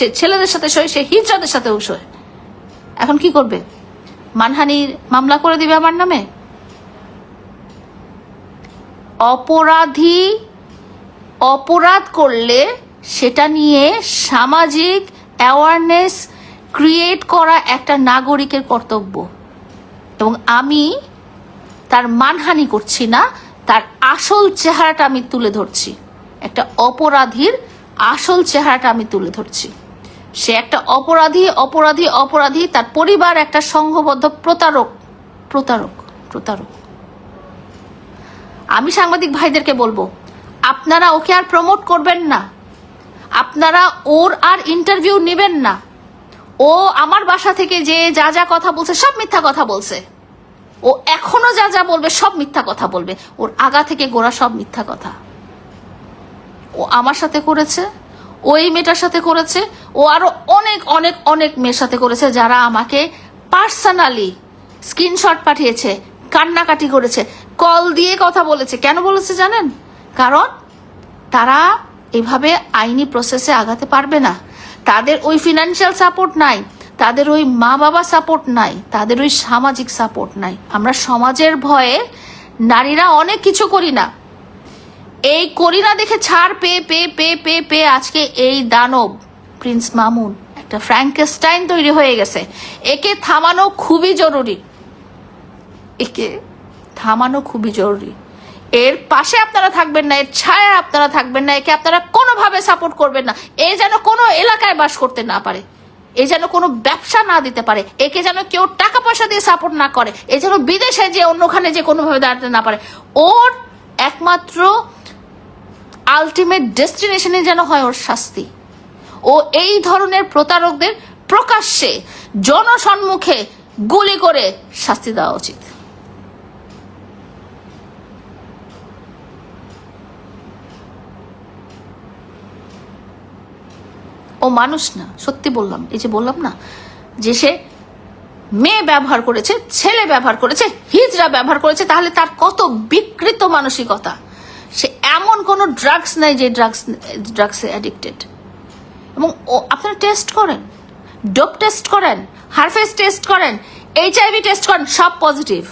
সে ছেলেদের সাথে শোয়, সে হিজড়াদের সাথেও শোয়। এখন কি করবে? মানহানির মামলা করে দিবে আমার নামে? অপরাধ করলে সেটা নিয়ে সামাজিক অ্যাওয়ারনেস ক্রিয়েট করা একটা নাগরিকের কর্তব্য। এবং আমি তার মানহানি করছি না, তার আসল চেহারাটা আমি তুলে ধরছি। একটা অপরাধীর আসল চেহারাটা আমি তুলে ধরছি। সে একটা অপরাধী, তার পরিবার একটা সংঘবদ্ধ প্রতারক। আমি সাংবাদিক ভাইদেরকে বলবো, আপনারা ওকে আর প্রমোট করবেন না, আপনারা ওর আর ইন্টারভিউ নেবেন না। ও আমার বাসা থেকে যে যা কথা বলছে সব মিথ্যা কথা বলছে। ও এখনো যা বলবে সব মিথ্যা কথা বলবে। ওর আগা থেকে গোড়া সব মিথ্যা কথা। ও আমার সাথে করেছে, ওই মেয়েটার সাথে করেছে, ও আরো অনেক মেয়ের সাথে করেছে, যারা আমাকে পার্সোনালি স্ক্রিনশট পাঠিয়েছে, কান্নাকাটি করেছে, কল দিয়ে কথা বলেছে। কেন বলেছে জানেন? কারণ তারা এভাবে আইনি প্রসেসে আগাতে পারবে না। তাদের ওই ফিনান্সিয়াল সাপোর্ট নাই, তাদের ওই মা বাবা সাপোর্ট নাই, তাদের ওই সামাজিক সাপোর্ট নাই। আমরা সমাজের ভয়ে নারীরা অনেক কিছু করি না। এই করি না দেখে ছাড় পেয়ে আজকে এই দানব প্রিন্স মামুন একটা ফ্র্যাঙ্কেস্টাইন তৈরি হয়ে গেছে। একে থামানো খুবই জরুরি। এর পাশে আপনারা থাকবেন না, এর ছায়া আপনারা থাকবেন না, একে আপনারা কোনোভাবে সাপোর্ট করবেন না। এ যেন কোনো এলাকায় বাস করতে না পারে, এ যেন কোনো ব্যবসা না দিতে পারে, একে যেন কেউ টাকা পয়সা দিয়ে সাপোর্ট না করে, এ যেন বিদেশে যে অন্যখানে যে কোনোভাবে দাঁড়াতে না পারে। ওর একমাত্র আলটিমেট ডেস্টিনেশনে যেন হয় ওর শাস্তি। ও এই ধরনের প্রতারকদের প্রকাশ্যে জনসম্মুখে গুলি করে শাস্তি দেওয়া উচিত। ও মানুষ না, সত্যি বললাম। এই যে বললাম না যে সে মেয়ে ব্যবহার করেছে, ছেলে ব্যবহার করেছে, হিজড়া ব্যবহার করেছে, তাহলে তার কত বিকৃত মানসিকতা। সে এমন কোনো ড্রাগস নাই যে ড্রাগসে অ্যাডিক্টেড। এবং আপনারা টেস্ট করেন, ডোপ টেস্ট করেন, হারফেস টেস্ট করেন, HIV টেস্ট করেন, সব পজিটিভ।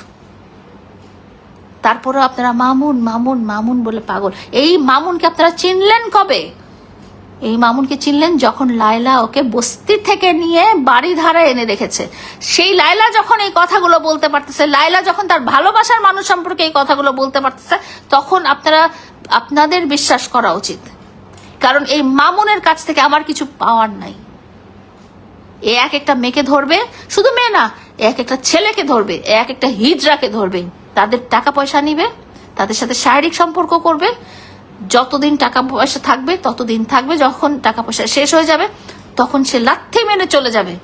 তারপরে আপনারা মামুন বলে পাগল। এই মামুনকে আপনারা চিনলেন কবে? এই মামুনকে চিনলেন যখন লায়লা ওকে বস্তি থেকে নিয়ে বাড়ি ধারা এনে রেখেছে। সেই লায়লা যখন এই কথাগুলো বলতে পারতেছে, লায়লা যখন তার ভালোবাসার মানুষ সম্পর্কে এই কথাগুলো বলতে পারতেছে, তখন আপনাদের বিশ্বাস করা উচিত। কারণ এই মামুনের কাছ থেকে আমার কিছু পাওয়ার নাই। এ এক একটা মেয়েকে ধরবে, শুধু মেয়ে না, এক একটা ছেলেকে ধরবে, এক একটা হিজড়াকে ধরবে, তাদের টাকা পয়সা নিবে, তাদের সাথে শারীরিক সম্পর্ক করবে। যতদিন টাকা পয়সা থাকবে ততদিন থাকবে, যখন টাকা পয়সা শেষ হয়ে যাবে তখন সে লাথি মেরে চলে যাবে।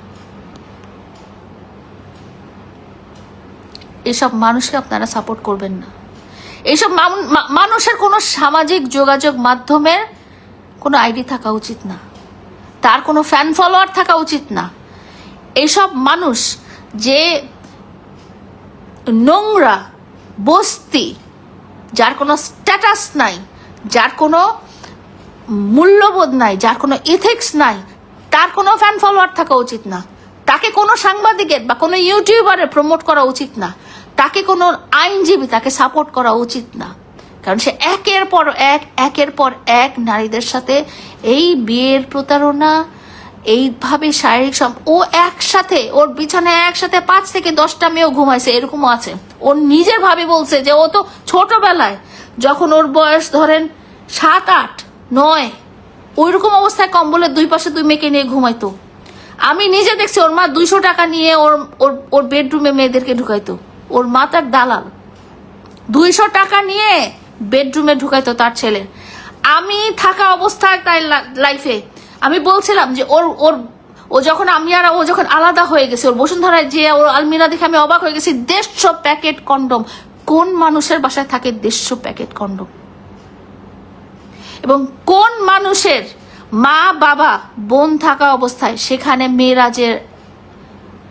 এসব মানুষকে আপনারা সাপোর্ট করবেন না। এইসব মানুষের কোনো সামাজিক যোগাযোগ মাধ্যমের কোনো আইডি থাকা উচিত না, তার কোনো ফ্যান ফলোয়ার থাকা উচিত না। এইসব মানুষ যে নোংরা বস্তি, যার কোনো স্ট্যাটাস নাই, যার কোনো মূল্যবোধ নাই, যার কোনো ইথিক্স নাই, তার কোনো ফ্যান ফলোয়ার থাকা উচিত না। তাকে কোনো সাংবাদিকের বা কোনো ইউটিউবারের প্রমোট করা উচিত না। তাকে কোনো আইনজীবী তাকে সাপোর্ট করা উচিত না। কারণ সে একের পর এক নারীদের সাথে এই বিয়ের প্রতারণা, এইভাবে শারীরিক ও একসাথে ওর বিছানায় একসাথে 5 থেকে 10টা মেয়েও ঘুমাইছে, এরকমও আছে। ওর নিজের ভাবে বলছে যে ও তো ছোটবেলায় যখন ওর বয়স ধরেন 7, 8, 9 ওইরকম অবস্থায় কম্বলের 2 পাশে 2 মেয়েকে নিয়ে ঘুমাইতো। আমি নিজে দেখছি ওর মা 200 টাকা নিয়ে ওর বেডরুমে মেয়েদেরকে ঢুকাইতো। ওর মা তার দালাল, 200 টাকা নিয়ে বেডরুমে ঢুকাইতো তার ছেলে। আমি থাকা অবস্থায় তাই লাইফে আমি বলছিলাম যে ও যখন ও যখন আলাদা হয়ে গেছে, ওর বসুন্ধরায় যে ওর আলমিরা দেখে আমি অবাক হয়ে গেছি। 150 প্যাকেট কন্ডম। কোন মানুষের বাসায় থাকে 150 প্যাকেট কন্ডম? এবং কোন মানুষের মা বাবা বোন থাকা অবস্থায় সেখানে মেয়েরা যে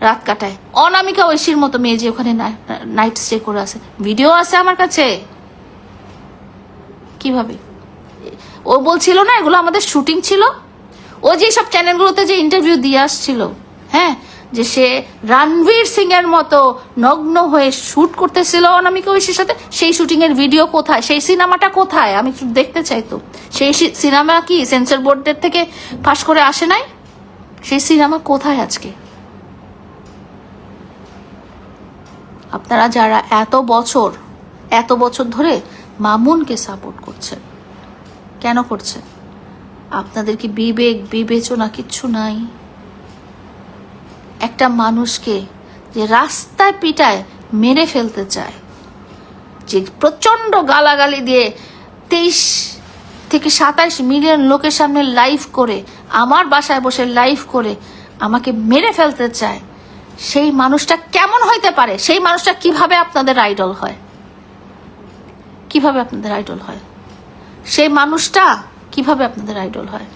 রাত কাটায়? অনামিকা ঐশীর মতো মেয়ে যে ওখানে নাইট স্টে করে আছে, ভিডিও আছে আমার কাছে। কিভাবে? ও বলছিল না এগুলো আমাদের শুটিং ছিল। ও ও যে সব চ্যানেলগুলোতে যে ইন্টারভিউ দিয়ে আসছিল, হ্যাঁ, যে সে রণবীর সিং এর মতো নগ্ন হয়ে শুট করতেছিল অনামিকা ঐশীর সাথে, সেই শুটিং এর ভিডিও কোথায়, সেই সিনেমাটা কোথায়? আমি একটু দেখতে চাই তো। সেই সিনেমা কি সেন্সর বোর্ডের থেকে পাশ করে আসে নাই? সেই সিনেমা কোথায় আজকে? আপনারা যারা এত বছর ধরে মামুনকে সাপোর্ট করছেন, কেন করছেন? আপনাদের কি বিবেক বিবেচনা কিচ্ছু নাই? একটা মানুষকে যে রাস্তায় পিটায় মেরে ফেলতে চায়, যে প্রচন্ড গালাগালি দিয়ে 23 থেকে 27 মিলিয়ন লোকের সামনে লাইভ করে, আমার বাসায় বসে লাইভ করে আমাকে মেরে ফেলতে চায়, সেই মানুষটা কেমন হইতে পারে? সেই মানুষটা কিভাবে আপনাদের আইডল হয়? কিভাবে আপনাদের আইডল হয়? সেই মানুষটা কিভাবে আপনাদের আইডল হয়?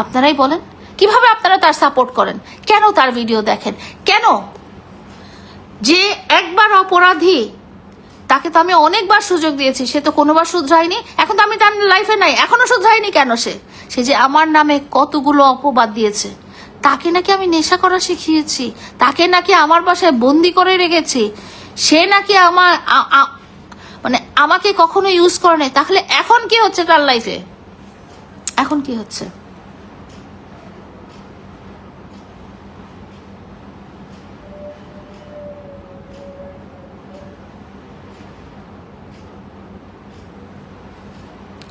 আপনারাই বলেন। কিভাবে আপনারা তার সাপোর্ট করেন? কেন তার ভিডিও দেখেন? কেন? যে একবার অপরাধী, তাকে তো আমি অনেকবার সুযোগ দিয়েছি, সে তো কোনোবার শুধরায়নি। এখন তো আমি তার লাইফে নাই, এখনো শুধরায়নি কেন? সে যে আমার নামে কতগুলো অপবাদ দিয়েছে, তাকে নাকি আমি নেশা করা শিখিয়েছি, তাকে নাকি আমার বাসায় বন্দি করে রেখেছি, সে নাকি মানে আমাকে কখনো ইউজ করে নাই। তাহলে এখন কি হচ্ছে তার লাইফে? এখন কি হচ্ছে?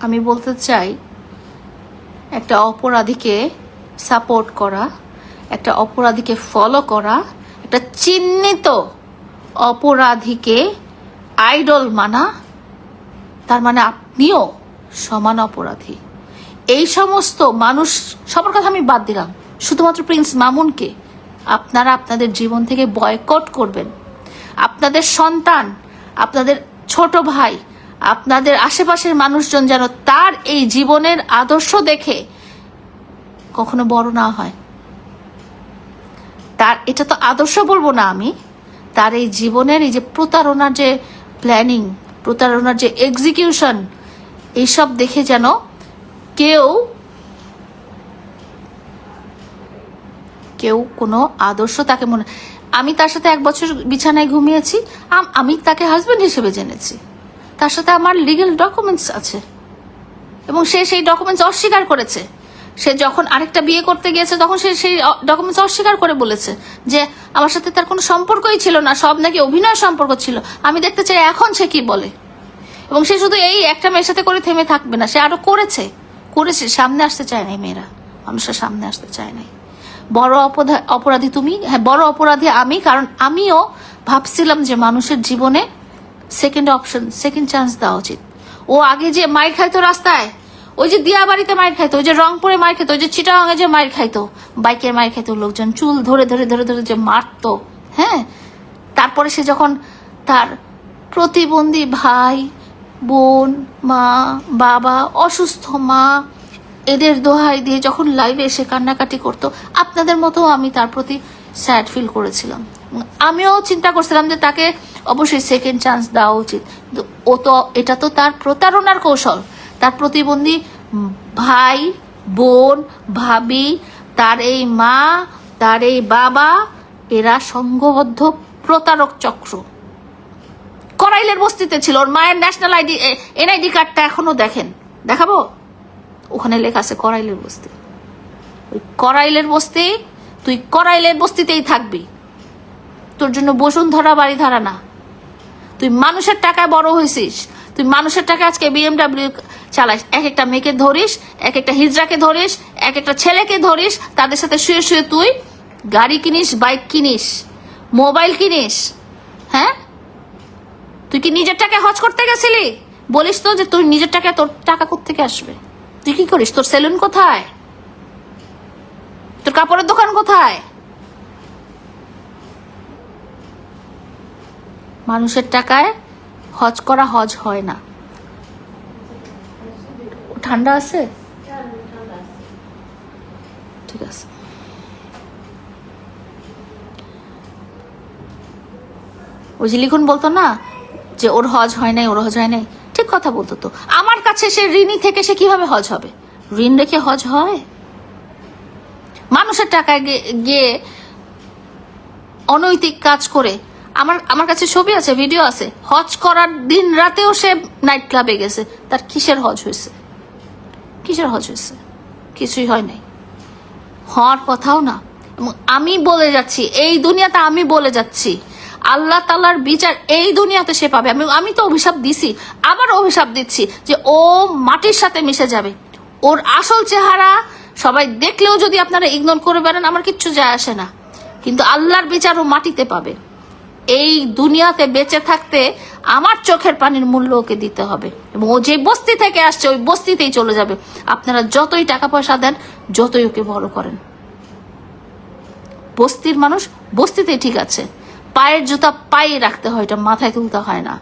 আমি বলতে চাই, একটা অপরাধীকে সাপোর্ট করা, একটা অপরাধীকে ফলো করা, একটা চিহ্নিত অপরাধীকে আইডল মানা, তার মানে আপনিও সমান অপরাধী। এই সমস্ত মানুষ সবার কথা আমি বাদ দিলাম, শুধুমাত্র প্রিন্স মামুনকে আপনারা আপনাদের জীবন থেকে বয়কট করবেন। আপনাদের সন্তান, আপনাদের ছোট ভাই, আপনাদের আশেপাশের মানুষজন যেন তার এই জীবনের আদর্শ দেখে কখনো বড় না হয়। তার এটা তো আদর্শ বলবো না আমি, তার এই জীবনের এই যে প্রতারণার যে প্ল্যানিং, প্রতারণার যে এক্সিকিউশন, এইসব দেখে যেন কেউ কোনো আদর্শ তাকে মনে। আমি তার সাথে 1 বছর বিছানায় ঘুমিয়েছি, আমি তাকে হাজবেন্ড হিসেবে জেনেছি, তার সাথে আমার লিগ্যাল ডকুমেন্টস আছে, এবং সে সেই ডকুমেন্টস অস্বীকার করেছে। সে যখন আরেকটা বিয়ে করতে গিয়েছে তখন সে সেই ডকুমেন্টস অস্বীকার করে বলেছে যে আমার সাথে তার কোনো সম্পর্কই ছিল না, সব নাকি অভিনয় সম্পর্ক ছিল। আমি দেখতে চাই এখন সে কি বলে। এবং সে শুধু এই একটা মেয়ের সাথে করে থেমে থাকবে না, সে আরো করেছে। সামনে আসতে চায় নাই, মেয়েরা মানুষের সামনে আসতে চায় নাই। বড় অপরাধী তুমি, হ্যাঁ বড় অপরাধী আমি, কারণ আমিও ভাবছিলাম যে মানুষের জীবনে সেকেন্ড অপশন, সেকেন্ড চান্স দেওয়া উচিত। ও আগে যে মাইর খাইতো রাস্তায়, ওই যে দিয়াবাড়িতে মাইর খাইতো, ওই যে রংপুরে মাইর খাইতো, ওই যে চিটাগাঙে যে মাইর খাইতো, বাইকের মাইর খাইতো, লোকজন চুল ধরে ধরে ধরে ধরে যে মারতো, হ্যাঁ। তারপরে সে যখন তার প্রতিবন্ধী ভাই, বোন, মা, বাবা, অসুস্থ মা, এদের দোহাই দিয়ে যখন লাইভে এসে কান্নাকাটি করতো, আপনাদের মতো আমি তার প্রতি স্যাড ফিল করেছিলাম। আমিও চিন্তা করছিলাম যে তাকে অবশ্যই সেকেন্ড চান্স দেওয়া উচিত। কিন্তু এটা তো তার প্রতারণার কৌশল। তার প্রতিবন্ধী ভাই, বোন, ভাবি, তার এই মা, তার এই বাবা, এরা সংঘবদ্ধ প্রতারক চক্র। করাইলের বস্তিতে ছিল, ওর মায়ের ন্যাশনাল এনআইডি কার্ডটা এখনো দেখেন, দেখাবো, ওখানে লেখা আছে করাইলের বস্তি। ওই করাইলের বস্তি, তুই করাইলের বস্তিতেই থাকবি, তোর জন্য বসুন্ধরা বাড়ি ধারা না। তুই মানুষের টাকায় বড় হয়েছিস, তুই মানুষের টাকায় আজকে বিএমডাব্লিউ চালাইস, এক একটা মেয়েকে ধরিস, এক একটা হিজড়াকে ধরিস, এক একটা ছেলেকে ধরিস, তাদের সাথে শুয়ে শুয়ে তুই গাড়ি কিনিস, বাইক কিনিস, মোবাইল কিনিস। হ্যাঁ, তুই কি নিজের টাকায় হজ করতে গেছিলি? বলিস তো যে তুই নিজের টাকায়, তোর টাকা কোত্থেকে আসবে? তুই কি করিস? তোর সেলুন কোথায়? তোর কাপড়ের দোকান কোথায়? মানুষের টাকায় হজ করা হজ হয় না। ঠান্ডা আছে? ঠিক আছে। ওই যে লিখুন বলতো না যে ওর হজ হয় নাই, ওর হজ হয় নাই, ঠিক কথা বলতো তো। আমার কাছে সে ঋণী থেকে সে কিভাবে হজ হবে? ঋণ রেখে হজ হয়? মানুষের টাকায় গিয়ে অনৈতিক কাজ করে। আমার কাছে ছবি আছে, ভিডিও আছে, হজ করার দিন রাতেও সে নাইট ক্লাবে গেছে। তার কিসের হজ হয়েছে? কিসের হজ হয়েছে? কিছুই হয় নাই, হওয়ার কথাও না। এবং আমি বলে যাচ্ছি, এই দুনিয়াতে আমি বলে যাচ্ছি, আল্লাহ তাআলার বিচার এই দুনিয়াতে সে পাবে। আমি তো অভিশাপ দিছি, আবার অভিশাপ দিচ্ছি যে ও মাটির সাথে মিশে যাবে। ওর আসল চেহারা সবাই দেখলেও যদি আপনারা ইগনোর করে বেড়ান, আমার কিচ্ছু যায় আসে না, কিন্তু আল্লাহর বিচার ও মাটিতে পাবে। এই দুনিয়াতে বেঁচে থাকতে আমার চোখের পানির মূল্য ওকে দিতে হবে, এবং ও যে বস্তি থেকে আসছে ওই বস্তিতেই চলে যাবে। আপনারা যতই টাকা পয়সা দেন, যতই ওকে বড় করেন, বস্তির মানুষ বস্তিতেই ঠিক আছে। পায়ের জুতা পায়ে রাখতে হয়, এটা মাথায় তুলতে হয় না।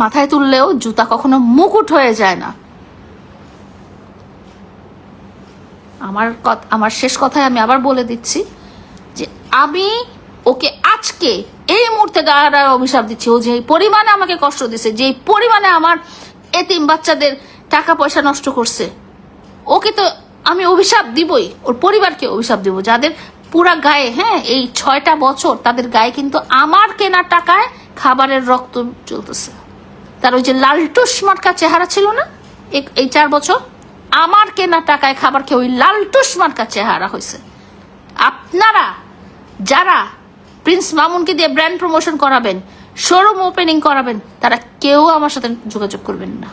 মাথায় তুললেও জুতা কখনো মুকুট হয়ে যায় না। আমার শেষ কথায় আমি আবার বলে দিচ্ছি যে আমি ওকে আজকে এই মুহূর্তে গায়ে অভিশাপ দিচ্ছি। ও যে পরিমাণে আমাকে কষ্ট দিছে, যে পরিমাণে আমার এতিম বাচ্চাদের টাকা পয়সা নষ্ট করছে, ওকে তো আমি অভিশাপ দিবই, ওর পরিবারকে অভিশাপ দিব, যাদের পুরা গায়ে, হ্যাঁ, এই 6টা বছর তাদের গায়ে কিন্তু আমার কেনা টাকায় খাবারের রক্ত চলতেছে। তার ওই যে লালটুস মার্কা চেহারা ছিল না এই 4 বছর, আমার কেনা টাকায় খাবার খেয়ে ওই লালটুস মার্কা চেহারা হয়েছে। আপনারা যারা প্রিন্স মামুনকে দিয়ে ব্র্যান্ড প্রমোশন করাবেন, শোরুম ওপেনিং করাবেন, তারা কেউ আমার সাথে যোগাযোগ করবেন না।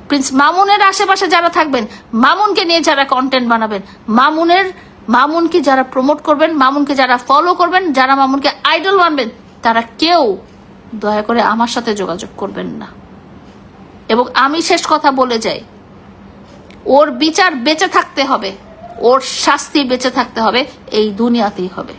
প্রিন্স মামুনের আশেপাশে যারা থাকবেন, মামুনকে নিয়ে যারা কন্টেন্ট বানাবেন, মামুনকে যারা প্রমোট করবেন, মামুনকে যারা ফলো করবেন, যারা মামুনকে আইডল মানবেন, তারা কেউ দয়া করে আমার সাথে যোগাযোগ করবেন না। এবং আমি শেষ কথা বলে যাই, ওর বিচার বেঁচে থাকতে হবে, ওর শাস্তি বেঁচে থাকতে হবে, এই দুনিয়াতেই হবে।